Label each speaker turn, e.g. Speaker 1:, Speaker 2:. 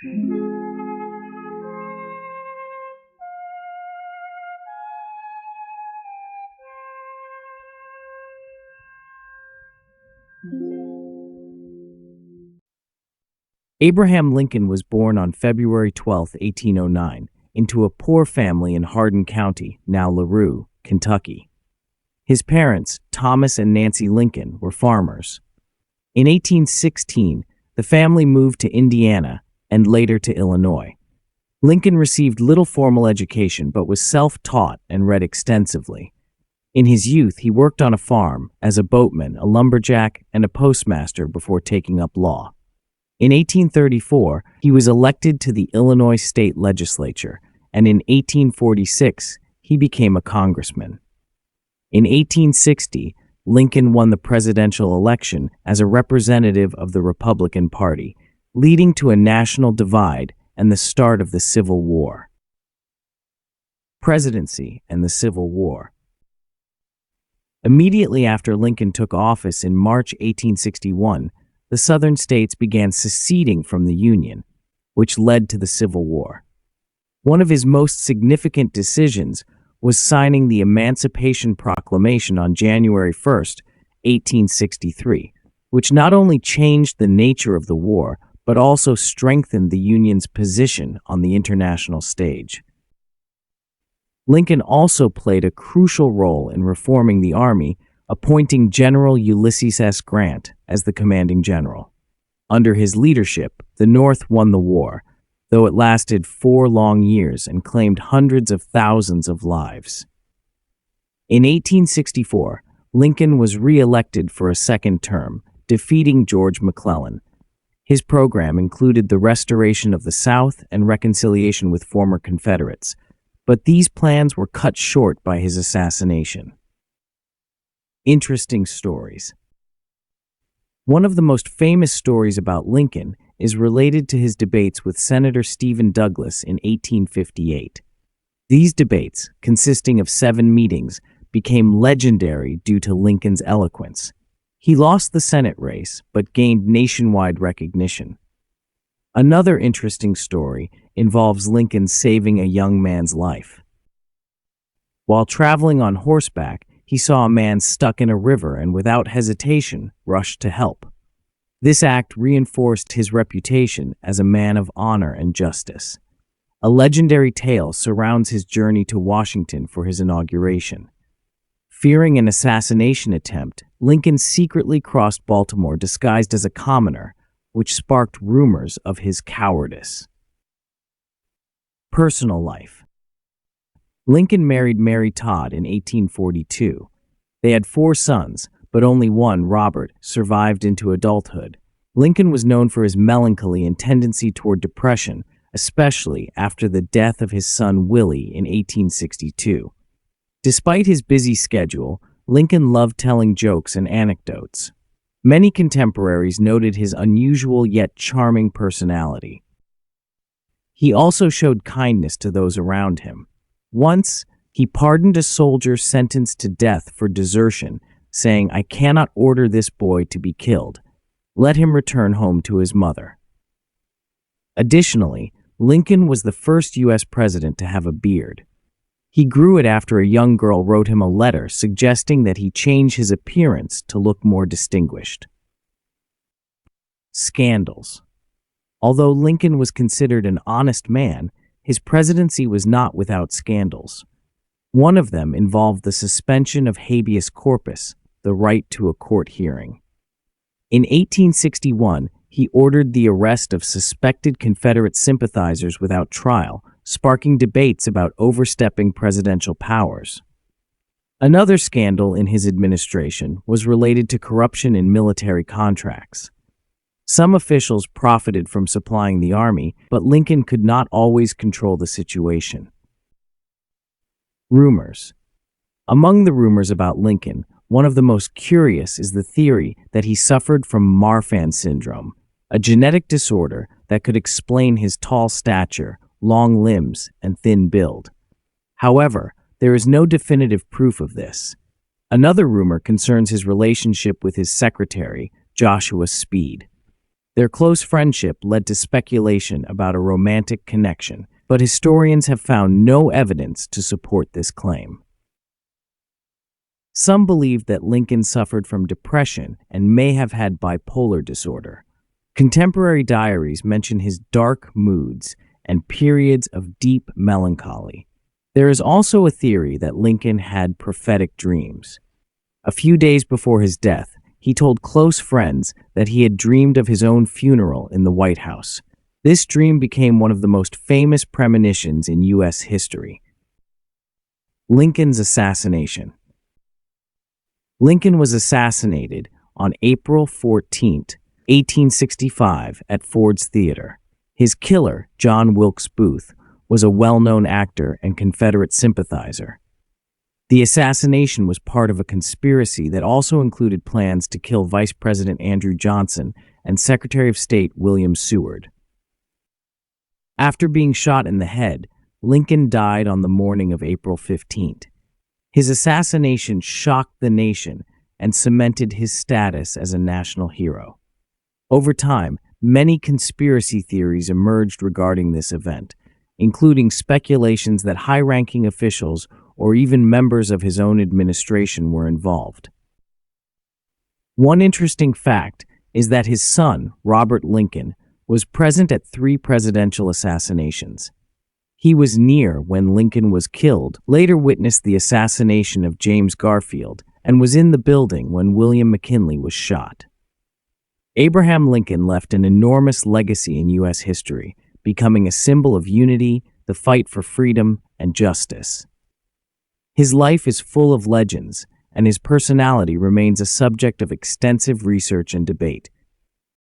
Speaker 1: Abraham Lincoln was born on February 12, 1809, into a poor family in Hardin County, now LaRue, Kentucky. His parents, Thomas and Nancy Lincoln, were farmers. In 1816, the family moved to Indiana and later to Illinois. Lincoln received little formal education but was self-taught and read extensively. In his youth, he worked on a farm as a boatman, a lumberjack, and a postmaster before taking up law. In 1834, he was elected to the Illinois state legislature, and in 1846, he became a congressman. In 1860, Lincoln won the presidential election as a representative of the Republican Party, leading to a national divide and the start of the Civil War. Presidency and the Civil War. Immediately after Lincoln took office in March 1861, the Southern states began seceding from the Union, which led to the Civil War. One of his most significant decisions was signing the Emancipation Proclamation on January 1, 1863, which not only changed the nature of the war, but also strengthened the Union's position on the international stage. Lincoln also played a crucial role in reforming the Army, appointing General Ulysses S. Grant as the commanding general. Under his leadership, the North won the war, though it lasted 4 long years and claimed hundreds of thousands of lives. In 1864, Lincoln was re-elected for a second term, defeating George McClellan. His program included the restoration of the South and reconciliation with former Confederates, but these plans were cut short by his assassination. Interesting stories. One of the most famous stories about Lincoln is related to his debates with Senator Stephen Douglas in 1858. These debates, consisting of 7 meetings, became legendary due to Lincoln's eloquence. He lost the Senate race, but gained nationwide recognition. Another interesting story involves Lincoln saving a young man's life. While traveling on horseback, he saw a man stuck in a river and without hesitation rushed to help. This act reinforced his reputation as a man of honor and justice. A legendary tale surrounds his journey to Washington for his inauguration. Fearing an assassination attempt, Lincoln secretly crossed Baltimore disguised as a commoner, which sparked rumors of his cowardice. Personal life. Lincoln married Mary Todd in 1842. They had 4 sons, but only one, Robert, survived into adulthood. Lincoln was known for his melancholy and tendency toward depression, especially after the death of his son Willie in 1862. Despite his busy schedule, Lincoln loved telling jokes and anecdotes. Many contemporaries noted his unusual yet charming personality. He also showed kindness to those around him. Once, he pardoned a soldier sentenced to death for desertion, saying, "I cannot order this boy to be killed. Let him return home to his mother." Additionally, Lincoln was the first U.S. president to have a beard. He grew it after a young girl wrote him a letter suggesting that he change his appearance to look more distinguished. Scandals. Although Lincoln was considered an honest man, his presidency was not without scandals. One of them involved the suspension of habeas corpus, the right to a court hearing. In 1861, he ordered the arrest of suspected Confederate sympathizers without trial, sparking debates about overstepping presidential powers. Another scandal in his administration was related to corruption in military contracts. Some officials profited from supplying the army, but Lincoln could not always control the situation. Rumors. Among the rumors about Lincoln, one of the most curious is the theory that he suffered from Marfan syndrome, a genetic disorder that could explain his tall stature, long limbs, and thin build. However, there is no definitive proof of this. Another rumor concerns his relationship with his secretary, Joshua Speed. Their close friendship led to speculation about a romantic connection, but historians have found no evidence to support this claim. Some believe that Lincoln suffered from depression and may have had bipolar disorder. Contemporary diaries mention his dark moods and periods of deep melancholy. There is also a theory that Lincoln had prophetic dreams. A few days before his death, he told close friends that he had dreamed of his own funeral in the White House. This dream became one of the most famous premonitions in U.S. history. Lincoln's assassination. Lincoln was assassinated on April 14, 1865, at Ford's Theater. His killer, John Wilkes Booth, was a well-known actor and Confederate sympathizer. The assassination was part of a conspiracy that also included plans to kill Vice President Andrew Johnson and Secretary of State William Seward. After being shot in the head, Lincoln died on the morning of April 15th. His assassination shocked the nation and cemented his status as a national hero. Over time, many conspiracy theories emerged regarding this event, including speculations that high-ranking officials or even members of his own administration were involved. One interesting fact is that his son, Robert Lincoln, was present at 3 presidential assassinations. He was near when Lincoln was killed, later witnessed the assassination of James Garfield, and was in the building when William McKinley was shot. Abraham Lincoln left an enormous legacy in U.S. history, becoming a symbol of unity, the fight for freedom, and justice. His life is full of legends, and his personality remains a subject of extensive research and debate.